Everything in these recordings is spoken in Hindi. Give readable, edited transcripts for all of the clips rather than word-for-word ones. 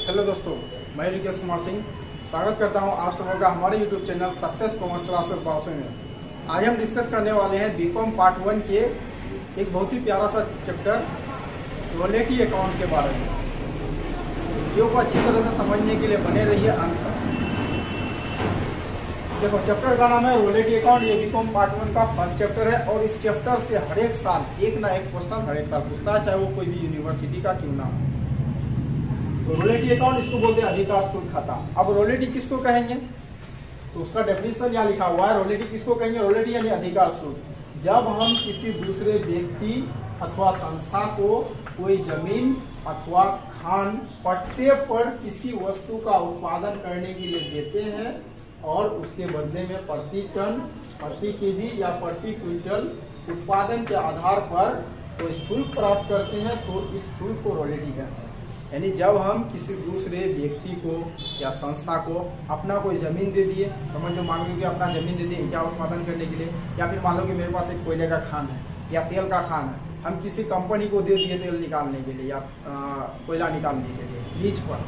हेलो दोस्तों, मैं रिकेश कुमार सिंह स्वागत करता हूं आप सबों का हमारे YouTube channel Success Commerce Classes बावसे में। आज हम डिस्कस करने वाले हैं बीकॉम पार्ट 1 के एक बहुत ही प्यारा सा चैप्टर रोलेटी अकाउंट के बारे में। वीडियो को अच्छी तरह से समझने के लिए बने रहिए अंत तक। देखो, चैप्टर का नाम है रोलेटी अकाउंट। ये बीकॉम पार्ट 1 का फर्स्ट चैप्टर है और इस चैप्टर से हर एक साल एक ना एक क्वेश्चन हर एक साल पूछता है, चाहे वो कोई भी यूनिवर्सिटी का क्यों ना हो। तो रोलेटी अकाउंट इसको बोलते हैं अधिकार शुल्क खाता। अब रोलेटी किसको कहेंगे तो उसका डेफिनेशन यहाँ लिखा हुआ है। रोलेटी किसको कहेंगे? रोलेटी यानी अधिकार शुल्क। जब हम किसी दूसरे व्यक्ति अथवा संस्था को कोई जमीन अथवा खान पट्टे पर किसी वस्तु का उत्पादन करने के लिए देते हैं और उसके बदले में प्रति टन, प्रति केजी या प्रति क्विंटल उत्पादन के आधार पर कोई शुल्क प्राप्त करते हैं, तो इस शुल्क को रोलेटी कहते हैं। यानी जब हम किसी दूसरे व्यक्ति को या संस्था को अपना कोई जमीन दे दिए, समझ लो, मान लो कि अपना जमीन दे दिए क्या उत्पादन करने के लिए, या फिर मान लो कि मेरे पास एक कोयले का खान है या तेल का खान है, हम किसी कंपनी को दे दिए तेल निकालने के लिए या कोयला निकालने के लिए लीज पर,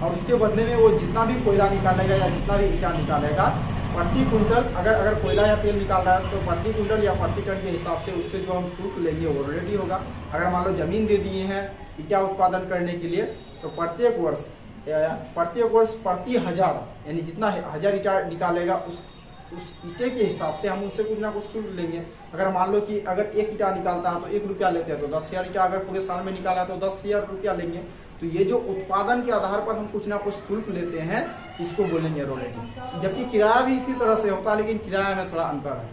और उसके बदले में वो जितना भी कोयला निकालेगा या जितना भी ईटा निकालेगा प्रति कुंटल, अगर कोयला या तेल निकाल रहा है तो प्रति कुंटल या प्रति टन के हिसाब से उससे जो हम शुल्क लेंगे वो रोलेटी होगा। अगर मान लो जमीन दे दिए हैं ईटा उत्पादन करने के लिए, तो प्रत्येक वर्ष प्रति हजार, यानी जितना 1000 ईटा निकालेगा उस ईटे के हिसाब से हम उससे कुछ ना कुछ शुल्क लेंगे। अगर मान लो कि अगर एक ईटा निकालता है तो 1 रुपया लेते हैं, तो 10,000 ईटा अगर पूरे साल में निकाला है तो 10,000 रुपया लेंगे। तो ये जो उत्पादन के आधार पर हम कुछ ना कुछ शुल्क लेते हैं, इसको बोलेंगे रोलेटी। जबकि किराया भी इसी तरह से होता है, लेकिन किराया में थोड़ा अंतर है।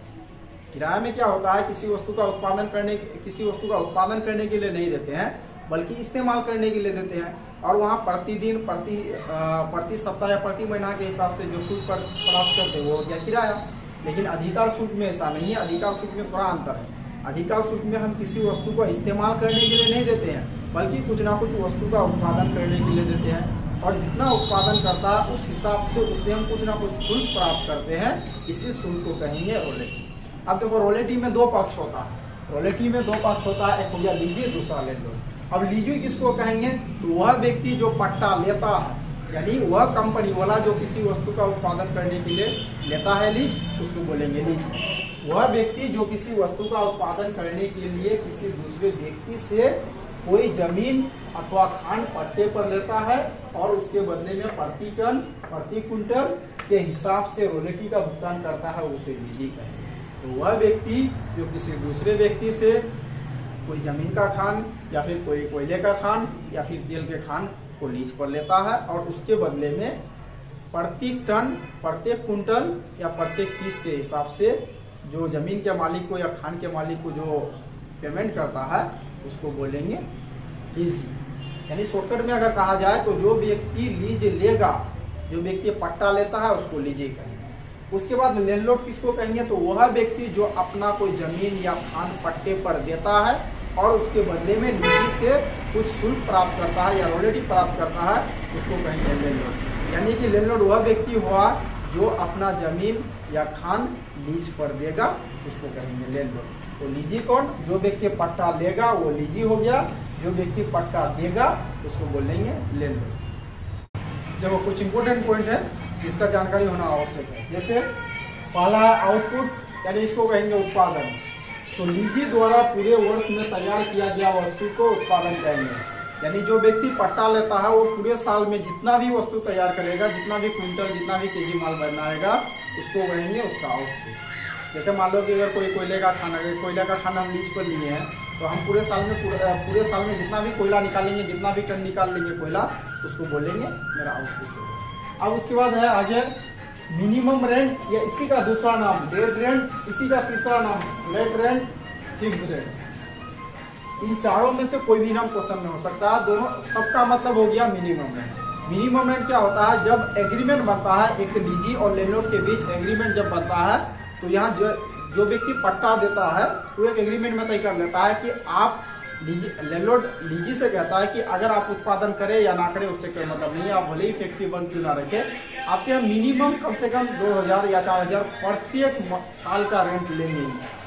किराया में क्या होता है, किसी वस्तु का उत्पादन करने के लिए नहीं देते हैं, बल्कि इस्तेमाल करने के लिए देते हैं, और वहाँ प्रतिदिन, प्रति सप्ताह या प्रति महीना के हिसाब से जो शुल्क प्राप्त करते हैं वो हो गया किराया। लेकिन अधिकार शुल्क में ऐसा नहीं है। अधिकार शुल्क में थोड़ा अंतर है। अधिकार शुल्क में हम किसी वस्तु को इस्तेमाल करने के लिए नहीं देते हैं, बल्कि कुछ ना कुछ वस्तु का उत्पादन करने के लिए देते हैं, और जितना उत्पादन करता है उस हिसाब से उससे हम कुछ ना कुछ शुल्क प्राप्त करते हैं। इसी शुल्क को कहेंगे रोलेटी। अब देखो, रोलेटी में 2 पक्ष होता है। रोलेटी में 2 पक्ष होता है, एक हो गया लीजी, दूसरा लैंडलॉर्ड। अब लीजी किसको कहेंगे? तो वह व्यक्ति जो पट्टा लेता है, यानी वह कंपनी वाला जो किसी वस्तु का उत्पादन करने के लिए लेता है लीज, उसको बोलेंगे लीज। वह व्यक्ति जो किसी वस्तु का उत्पादन करने के लिए किसी दूसरे व्यक्ति से कोई जमीन अथवा खान पट्टे पर लेता है और उसके बदले में प्रति टन, प्रति क्विंटल के हिसाब से रोलेटी का भुगतान करता है, उसे लीजी कहेंगे। तो वह व्यक्ति जो किसी दूसरे व्यक्ति से कोई जमीन का खान या फिर कोई कोयले का खान या फिर तेल के खान को लीज पर लेता है और उसके बदले में प्रत्येक टन, प्रत्येक कुंटल या प्रत्येक पीस के हिसाब से जो जमीन के मालिक को या खान के मालिक को जो पेमेंट करता है, उसको बोलेंगे लीज। यानी शॉर्टकट में अगर कहा जाए तो जो व्यक्ति लीज लेगा, जो व्यक्ति पट्टा लेता है, उसको लीज कहेंगे। उसके बाद लैंडलॉर्ड किसको कहेंगे? तो वह व्यक्ति जो अपना कोई जमीन या खान पट्टे पर देता है और उसके बदले में लीजी से कुछ शुल्क प्राप्त करता है या रोलेटी प्राप्त करता है, उसको कहेंगे लैंडलॉर्ड। यानी कि लैंडलॉर्ड वह व्यक्ति हुआ जो अपना जमीन या खान लीज पर देगा, उसको कहेंगे लैंडलॉर्ड। तो लीजी कौन? जो व्यक्ति पट्टा लेगा वो लीजी हो गया, जो व्यक्ति पट्टा देगा उसको बोलेंगे लैंडलॉर्ड। देखो, कुछ इंपोर्टेंट पॉइंट है जिसका जानकारी होना आवश्यक है। जैसे पहला आउटपुट, यानी इसको कहेंगे उत्पादन। तो लीजी द्वारा पूरे वर्ष में तैयार किया गया वस्तु को उत्पादन कहेंगे। यानी जो व्यक्ति पट्टा लेता है वो पूरे साल में जितना भी वस्तु तैयार करेगा, जितना भी क्विंटल, जितना भी केजी माल बनाएगा, उसको कहेंगे उसका आउटपुट। जैसे मान लो कि अगर कोई कोयले का खाना, अगर कोयला का खाना हम लीज पर लिए हैं, तो हम पूरे साल में जितना भी कोयला निकालेंगे, जितना भी टन निकाल लेंगे कोयला, उसको बोलेंगे मेरा आउटपुट। अब उसके बाद है आगे मिनिमम रेंट, या इसी का दूसरा नाम डेड रेंट, इसी का तीसरा नाम फ्लैट रेंट, फिक्स रेंट। इन चारों में से कोई भी नाम क्वेश्चन में हो सकता है। दोनों, सबका मतलब हो गया मिनिमम रेंट। मिनिमम रेंट क्या होता है? जब एग्रीमेंट बनता है, एक लीजी और लैंडलॉर्ड के बीच एग्रीमेंट जब बनता है, तो यहाँ जो व्यक्ति पट्टा देता है वो एक एग्रीमेंट में तय कर लेता है कि आप लैंडलॉर्ड लीजी से कहता है कि अगर आप उत्पादन करें या ना करें उससे कोई मतलब नहीं है, आप भले ही फैक्ट्री बंद क्यों ना रखें, आपसे हम मिनिमम कम से कम 2,000 या 4,000 प्रत्येक साल का रेंट लेंगे।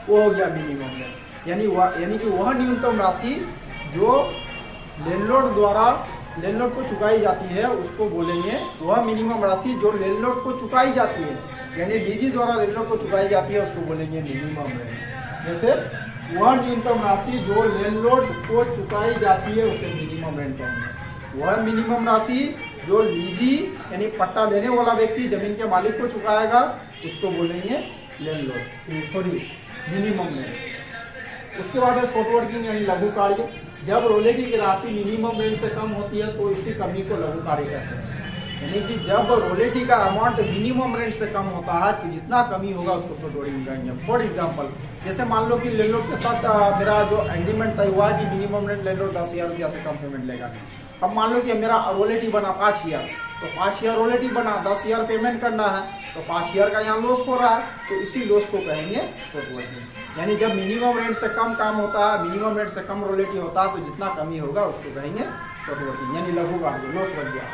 वो हो गया मिनिमम रेंट। यानी कि वह न्यूनतम राशि जो लैंडलॉर्ड द्वारा लैंडलॉर्ड को चुकाई जाती है उसको बोलेंगे वह मिनिमम राशि जो लैंडलॉर्ड को चुकाई जाती है, यानी लीजी द्वारा लैंडलॉर्ड को चुकाई जाती है उसको बोलेंगे मिनिमम रेंट। जैसे वह न्यूनतम राशि जो लैंडलॉर्ड को चुकाई जाती है उसे मिनिमम रेंट कहेंगे। वह मिनिमम राशि जो लीजी यानी पट्टा लेने वाला व्यक्ति जमीन के मालिक को चुकाएगा उसको बोलेंगे लैंडलॉर्ड, सॉरी मिनिमम रेंट। उसके बाद है शॉर्ट वर्किंग यानी लघु कार्य। जब रोलेटी की राशि मिनिमम रेंट से कम होती है तो इसी कमी को लघु कार्य कहते हैं। यानी कि जब रोलेटी का अमाउंट मिनिमम रेंट से कम होता है तो जितना कमी होगा उसको शॉर्ट वर्किंग कहेंगे। फॉर एग्जाम्पल जैसे मान लो कि लैंडलॉर्ड के साथ मेरा जो एग्रीमेंट तय हुआ कि मिनिमम रेंट लैंडलॉर्ड 10,000 रुपया से कम पेमेंट लेगा। अब मान लो कि मेरा रोलेटी बना 5,000, तो 5,000 रोलेटी बना, 10,000 पेमेंट करना है, तो 5,000 का यहाँ लॉस हो रहा है, तो इसी लॉस को कहेंगे शॉर्ट वर्किंग। यानी जब मिनिमम रेंट से कम काम होता है, मिनिमम रेंट से कम रोलेटी होता है, तो जितना कमी होगा उसको कहेंगे शॉर्ट वर्किंग यानी लघु कार्य, लॉस बन गया।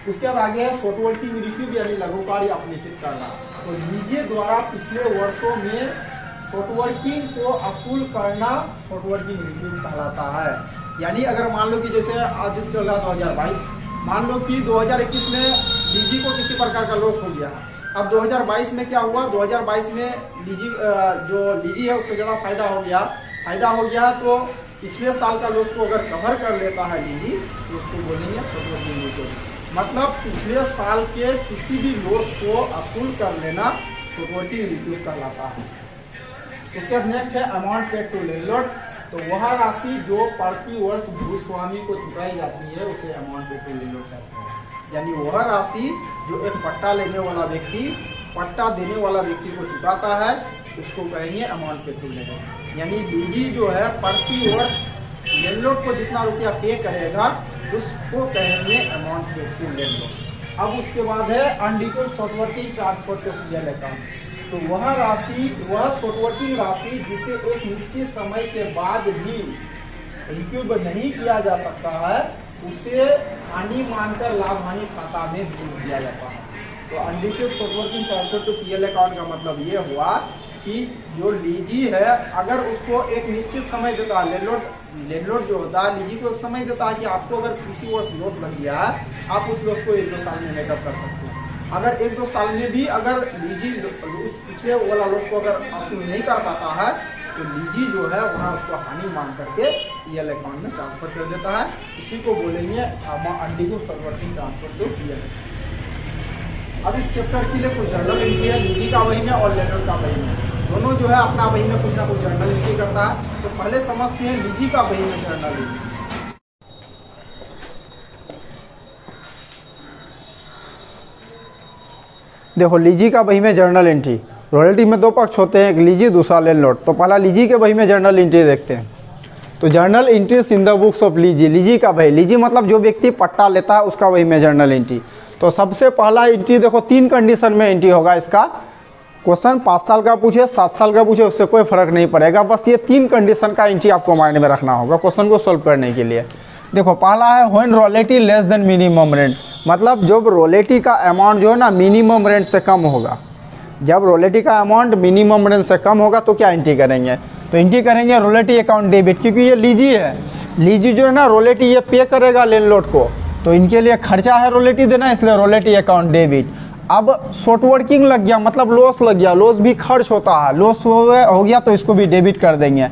उसके बाद आगे है शॉर्ट वर्किंग रिसीव यानी लघु कार्य अपलिखित करना। तो लीजिए द्वारा पिछले वर्षों में शॉर्ट वर्किंग को असूल करना शॉर्ट वर्किंग रिसीव कहलाता है। यानी अगर मान लो कि जैसे आज चल रहा 2022, मान लो कि 2021 में लीजी को किसी प्रकार का लॉस हो गया। अब 2022 में क्या हुआ, 2022 में लीजी जो लीजी है उसको ज्यादा फायदा हो गया तो पिछले साल का लॉस को अगर कवर कर लेता है लीजी तो उसको बोलेंगे शॉर्ट वर्किंग रिसीव। मतलब पिछले साल के किसी भी लॉस को असूल कर लेना शॉर्ट वर्किंग रिसीव कहलाता है। उसके बाद नेक्स्ट है अमाउंट पेड टू लैंडलॉर्ड। तो वह राशि जो प्रति वर्ष भूस्वामी को चुकाई जाती है उसे अमाउंट पेड टू लैंडलॉर्ड कहते हैं। यानी वह राशि जो एक पट्टा लेने वाला व्यक्ति पट्टा देने वाला व्यक्ति को चुकाता है उसको कहेंगे अमाउंट पेड टू लैंडलॉर्ड। यानी लीजी जो है प्रति वर्ष लैंडलॉर्ड को जितना रुपया पे करेगा उसको कहेंगे अमाउंट पेड टू लैंडलॉर्ड। अब उसके बाद है unrecouped short working transfer to PL account. तो वह शॉर्ट वर्किंग राशि जिसे एक निश्चित समय के बाद भी रिक्यूब नहीं किया जा सकता है उसे हानि मानकर लाभ हानि खाता में भेज दिया जाता है। तो unrecouped short working transfer to PL account का मतलब ये हुआ कि जो लीजी है अगर उसको एक निश्चित समय देता है, लैंडलॉर्ड जो होता है लीजी को समय देता है कि आपको अगर किसी वर्ष लॉस लग गया है आप उस लॉस को 1-2 साल में मेकअप कर सकते हैं। अगर 1-2 साल में भी अगर लीजी पिछले वाला लॉस को अगर असूल नहीं कर पाता है तो लीजी जो है वहाँ उसको हानि मान करके पीएल अकाउंट में ट्रांसफर कर देता है। इसी को बोलेंगे unrecouped short working transfer to PL. अब इस चैप्टर के लिए कुछ जर्नल एंट्री है लीजी का वही में और लैंडलॉर्ड का वही में, दोनों जो है अपना वही में कुछ ना कुछ जर्नल एंट्री करता है। तो पहले समझते हैं लीजी का वही में जर्नल एंट्री। देखो लीजी का बही में जर्नल एंट्री, रॉयल्टी में 2 पक्ष होते हैं, एक लीजी दूसरा लैंडलॉर्ड। तो पहला लीजी के बही में जर्नल एंट्री देखते हैं। तो journal entries in the books of lessee, lessee का बही, लीजी मतलब जो व्यक्ति पट्टा लेता है उसका बही में जर्नल एंट्री। तो सबसे पहला एंट्री देखो 3 कंडीशन में एंट्री होगा इसका। क्वेश्चन 5 साल का पूछे 7 साल का पूछे उससे कोई फर्क नहीं पड़ेगा, बस ये 3 कंडीशन का एंट्री आपको माइंड में रखना होगा क्वेश्चन को सोल्व करने के लिए। देखो पहला है when royalty less than minimum rent, मतलब जब रोलेटी का अमाउंट जो है ना मिनिमम रेंट से कम होगा। जब रोलेटी का अमाउंट मिनिमम रेंट से कम होगा तो क्या एंट्री करेंगे, तो एंट्री करेंगे रोलेटी अकाउंट डेबिट, क्योंकि ये लीजी है। लीजी जो है ना रोलेटी ये पे करेगा लैंडलॉर्ड को, तो इनके लिए खर्चा है रोलेटी देना, इसलिए रोलेटी अकाउंट डेबिट। अब शॉर्ट वर्किंग लग गया मतलब लॉस लग गया, लॉस भी खर्च होता है, लॉस हो गया तो इसको भी डेबिट कर देंगे।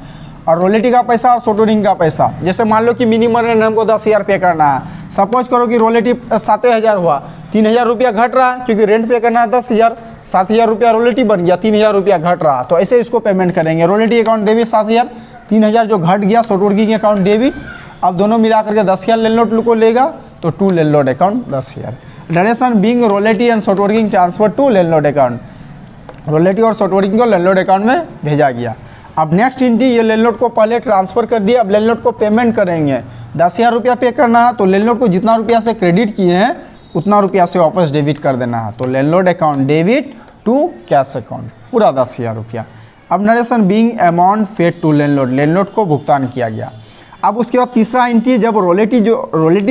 और रोलेटी का पैसा और शॉर्ट वर्किंग का पैसा, जैसे मान लो कि मिनिमम रेंट हमको 10,000 पे करना है, सपोज करो कि रोलेटी 7,000 हुआ, 3,000 रुपया घट रहा है क्योंकि रेंट पे करना है 10,000, 7,000 रुपया रोलेटी बन गया, 3,000 रुपया घट रहा, तो ऐसे इसको पेमेंट करेंगे। रोलेटी अकाउंट डेबिट 7,000, 3,000 जो घट गया शॉर्ट वर्किंग अकाउंट डेबिट। अब दोनों मिला करके 10,000 लैंडलॉर्ड को लेगा तो to landlord account 10,000। Narration being royalty and short working transfer to landlord account, royalty और शॉर्ट वर्किंग को लैंडलॉर्ड अकाउंट में भेजा गया। अब नेक्स्ट एंट्री ये लैंडलॉर्ड को पहले ट्रांसफर कर दिया, अब लैंडलॉर्ड को पेमेंट करेंगे। 10,000 रुपया पे करना है तो लैंडलॉर्ड को जितना रुपया से क्रेडिट किए हैं उतना रुपया से वापस डेबिट कर देना है। तो landlord account debit to cash account पूरा 10,000 रुपया। अब narration being amount paid to landlord, landlord को भुगतान किया गया। अब उसके बाद तीसरा एंट्री जब रोलेटी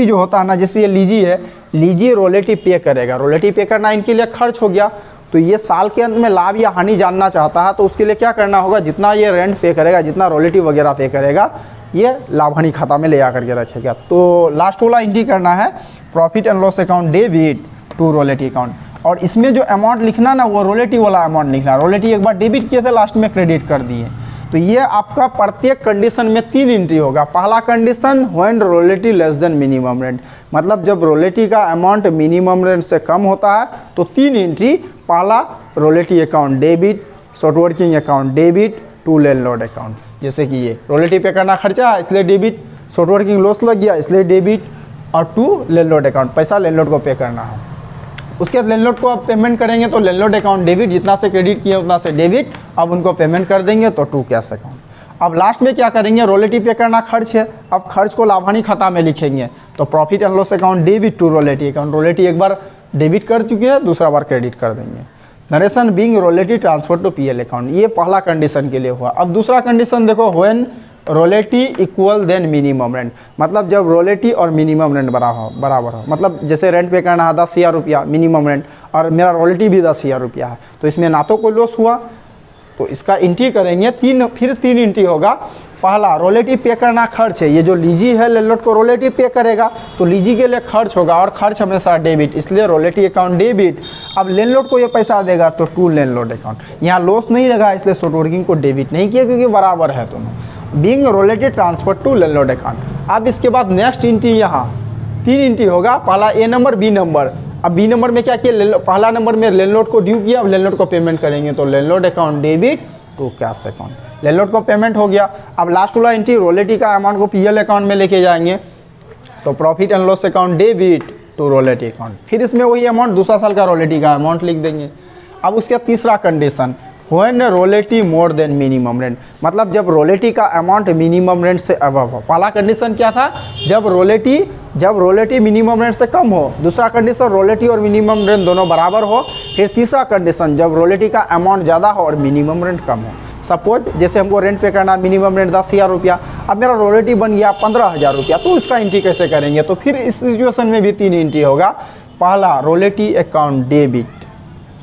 जो होता है ना, जैसे ये लीजी है, लीजी रोलेटी पे करेगा, रोलेटी पे करना इनके लिए खर्च हो गया, तो ये साल के अंत में लाभ या हानि जानना चाहता है तो उसके लिए क्या करना होगा, जितना ये रेंट पे करेगा, जितना रोलेटी वगैरह पे करेगा ये लाभानी खाता में ले आकर के रखेगा। तो लास्ट वाला एंट्री करना है profit and loss account debit to royalty account, और इसमें जो अमाउंट लिखना ना वो रोलेटी वाला अमाउंट लिखना। रोलेटी एक बार डेबिट किए थे, लास्ट में क्रेडिट कर दिए। तो ये आपका प्रत्येक कंडीशन में 3 एंट्री होगा। पहला condition when royalty less than minimum rent, मतलब जब रोलेटी का अमाउंट मिनिमम रेंट से कम होता है तो 3 एंट्री। पहला royalty account debit, short working account debit to landlord account. जैसे कि ये रोलेटी पे करना खर्चा है इसलिए डेबिट, शॉर्ट वर्किंग लॉस लग गया इसलिए डेबिट, और टू लैंडलॉर्ड अकाउंट, पैसा लैंडलॉर्ड को पे करना है। उसके बाद लैंडलॉर्ड को आप पेमेंट करेंगे तो लैंडलॉर्ड अकाउंट डेबिट, जितना से क्रेडिट किया उतना से डेबिट, अब उनको पेमेंट कर देंगे तो टू कैश अकाउंट। अब लास्ट में क्या करेंगे, रोलेटी पे करना खर्च है, अब खर्च को लाभानी खाता में लिखेंगे तो profit and loss account debit to royalty account. Royalty एक बार डेबिट कर चुके हैं, दूसरा बार क्रेडिट कर देंगे। Narration being royalty transfer to PL account, ये पहला कंडीशन के लिए हुआ। अब दूसरा कंडीशन देखो, when royalty equal than minimum rent, मतलब जब रोलेटी और मिनिमम रेंट बराबर हो, मतलब जैसे रेंट पे करना है 10,000 रुपया मिनिमम रेंट और मेरा रोलेटी भी 10,000 रुपया है, तो इसमें ना तो कोई लॉस हुआ, तो इसका एंट्री करेंगे फिर तीन एंट्री होगा। पहला रोलेटी पे करना खर्च है, ये जो लीजी है लैंडलॉर्ड को रोलेटी पे करेगा तो लीजी के लिए खर्च होगा और खर्च हमेशा डेबिट, इसलिए रोलेटी अकाउंट डेबिट। अब लैंडलॉर्ड को ये पैसा देगा तो टू लैंडलॉर्ड अकाउंट, यहाँ लॉस नहीं लगा इसलिए शॉर्ट वर्किंग को डेबिट नहीं किया क्योंकि बराबर है दोनों। Being royalty transfer to landlord account. अब इसके बाद नेक्स्ट एंट्री यहाँ 3 एंट्री होगा, पहला ए नंबर बी नंबर। अब बी नंबर में क्या किया, पहला नंबर में लैंडलॉर्ड को ड्यू किया, अब लैंडलॉर्ड को पेमेंट करेंगे तो landlord account debit to cash account. Landlord को पेमेंट हो गया। अब लास्ट वाला एंट्री रोलेटी का अमाउंट को पीएल अकाउंट में लेके जाएंगे तो profit and loss account debit to royalty account. फिर इसमें वही अमाउंट दूसरा साल का रोलेटी का अमाउंट लिख देंगे। अब उसके तीसरा condition when royalty more than minimum rent, मतलब जब रोलेटी का अमाउंट मिनिमम रेंट से अबव हो। पहला कंडीशन क्या था, जब रोलेटी मिनिमम रेंट से कम हो। दूसरा कंडीशन रोलेटी और मिनिमम रेंट दोनों बराबर हो। फिर तीसरा कंडीशन जब रोलेटी का अमाउंट ज़्यादा हो और मिनिमम रेंट कम हो। सपोज जैसे हमको रेंट पे करना मिनिमम रेंट 10,000 रुपया, अब मेरा रोलेटी बन गया 15,000 रुपया, तो उसका एंट्री कैसे करेंगे, तो फिर इस सिचुएशन में भी 3 एंट्री होगा। पहला royalty account debit,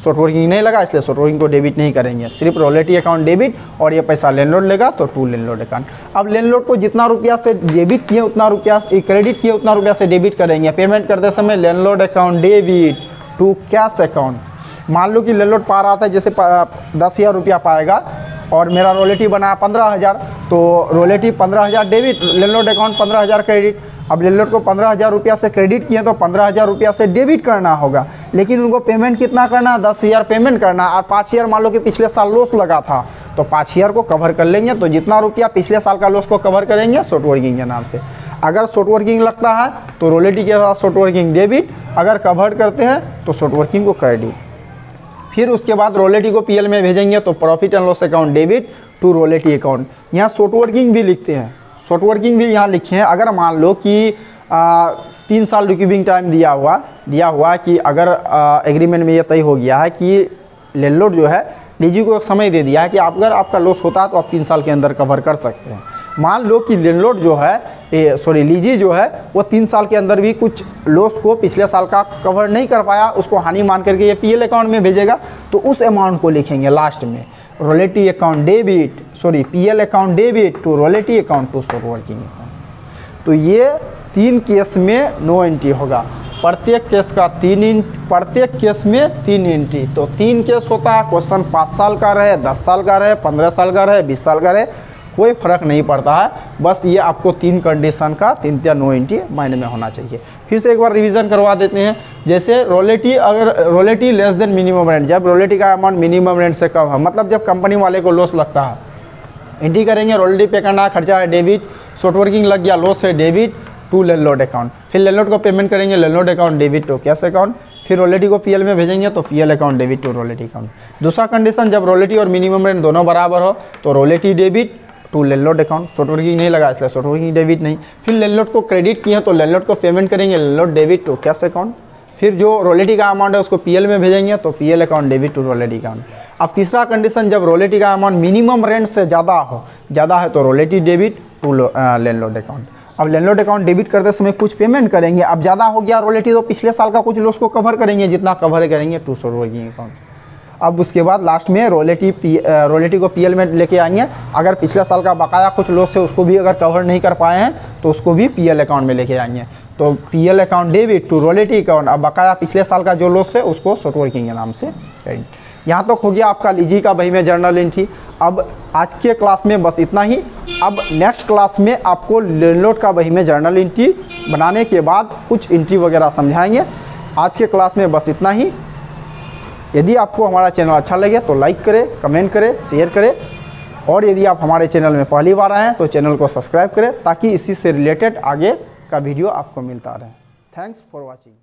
short working नहीं लगा इसलिए शॉर्ट वर्किंग को डेबिट नहीं करेंगे, सिर्फ रोलेटी अकाउंट डेबिट और ये पैसा लैंडलॉर्ड लेगा तो टू लैंडलॉर्ड अकाउंट। अब लैंडलॉर्ड को जितना रुपया से डेबिट किए उतना रुपया क्रेडिट किए उतना रुपया से डेबिट करेंगे। पेमेंट करते समय landlord account debit to cash account. मान लो कि लैंडलॉर्ड पा रहा था जैसे 10,000 रुपया पाएगा और मेरा रोलेटी बनाया 15,000, तो रोलेटी 15,000 डेबिट, लैंडलॉर्ड अकाउंट 15,000 क्रेडिट। अब लैंडलॉर्ड को 15,000 रुपया से क्रेडिट किए तो 15,000 रुपया से डेबिट करना होगा, लेकिन उनको पेमेंट कितना करना, 10,000 पेमेंट करना और 5,000 मान लो कि पिछले साल लॉस लगा था तो 5,000 को कवर कर लेंगे। तो जितना रुपया पिछले साल का लॉस को कवर करेंगे शॉर्ट वर्किंग के नाम से। अगर शॉर्ट वर्किंग लगता है तो रोलेटी के साथ शॉर्ट वर्किंग डेबिट, अगर कवर करते हैं तो शॉर्ट वर्किंग को क्रेडिट। फिर उसके बाद रोलेटी को पीएल में भेजेंगे तो profit and loss account debit to royalty account. यहाँ शॉर्ट वर्किंग भी लिखते हैं, शॉर्ट वर्किंग भी यहाँ लिखे हैं। अगर मान लो कि 3 साल रिक्यूबिंग टाइम दिया हुआ कि अगर एग्रीमेंट में ये तय हो गया है कि लैंडलॉर्ड जो है लीजी को एक समय दे दिया है कि अगर आपका लॉस होता है तो आप 3 साल के अंदर कवर कर सकते हैं। मान लो कि लैंडलॉर्ड जो है लीजी जो है वो 3 साल के अंदर भी कुछ लॉस को पिछले साल का कवर नहीं कर पाया, उसको हानि मान करके ये पीएल अकाउंट में भेजेगा तो उस अमाउंट को लिखेंगे लास्ट में royalty account debit PL account debit to royalty account to short working account. तो ये 3 केस में नो एंट्री होगा, प्रत्येक केस में 3 एंट्री। तो 3 केस होता है, क्वेश्चन 5 साल का रहे, 10 साल का रहे, 15 साल का रहे, 20 साल का रहे, कोई फर्क नहीं पड़ता है। बस ये आपको 3 कंडीशन का 3 या नो एंट्री माइंड में होना चाहिए। फिर से एक बार रिवीजन करवा देते हैं। जैसे रोलेटी लेस देन मिनिमम रेंट, जब रोलेटी का अमाउंट मिनिमम रेंट से कम है, मतलब जब कंपनी वाले को लॉस लगता है, एंट्री करेंगे रोलेटी पे करना खर्चा है डेबिट, शॉर्ट वर्किंग लग गया लॉस है डेबिट टू लैंडलॉर्ड अकाउंट। फिर लैंडलॉर्ड को पेमेंट करेंगे landlord account debit to cash account. फिर रोलेटी को पीएल में भेजेंगे तो PL account debit to royalty account. दूसरा कंडीशन जब रोलेटी और मिनिमम रेंट दोनों बराबर हो तो royalty debit to landlord account, short working नहीं लगा इसलिए शॉर्ट वर्किंग डेबिट नहीं। फिर लैंडलॉर्ड को क्रेडिट किया तो लैंडलॉर्ड को पेमेंट करेंगे landlord debit to cash account. फिर जो रोलेटी का अमाउंट है उसको पीएल में भेजेंगे तो PL account debit to royalty account. अब तीसरा कंडीशन जब रोलेटी का अमाउंट मिनिमम रेंट से ज़्यादा है तो royalty debit to landlord account. अब लैंडलॉर्ड अकाउंट डेबिट करते समय कुछ पेमेंट करेंगे, अब ज़्यादा हो गया रोलेटी तो पिछले साल का कुछ लॉस को कवर करेंगे, जितना कवर करेंगे टू शॉर्ट वर्किंग अकाउंट। अब उसके बाद लास्ट में रॉयल्टी को पीएल में लेके आएंगे। अगर पिछले साल का बकाया कुछ लॉस है उसको भी अगर कवर नहीं कर पाए हैं तो उसको भी पीएल अकाउंट में लेके आएंगे। तो PL account debit to royalty account, अब बकाया पिछले साल का जो लॉस है उसको शॉर्ट वर्किंग के नाम से करेंगे। यहाँ तक हो गया आपका लीजी का बही में जर्नल एंट्री। अब आज के क्लास में बस इतना ही। अब नेक्स्ट क्लास में आपको लैंडलॉर्ड का बही में जर्नल एंट्री बनाने के बाद कुछ एंट्री वगैरह समझाएंगे। आज के क्लास में बस इतना ही। यदि आपको हमारा चैनल अच्छा लगे तो लाइक करें, कमेंट करें, शेयर करें, और यदि आप हमारे चैनल में पहली बार आए हैं तो चैनल को सब्सक्राइब करें ताकि इसी से रिलेटेड आगे का वीडियो आपको मिलता रहे। Thanks for watching.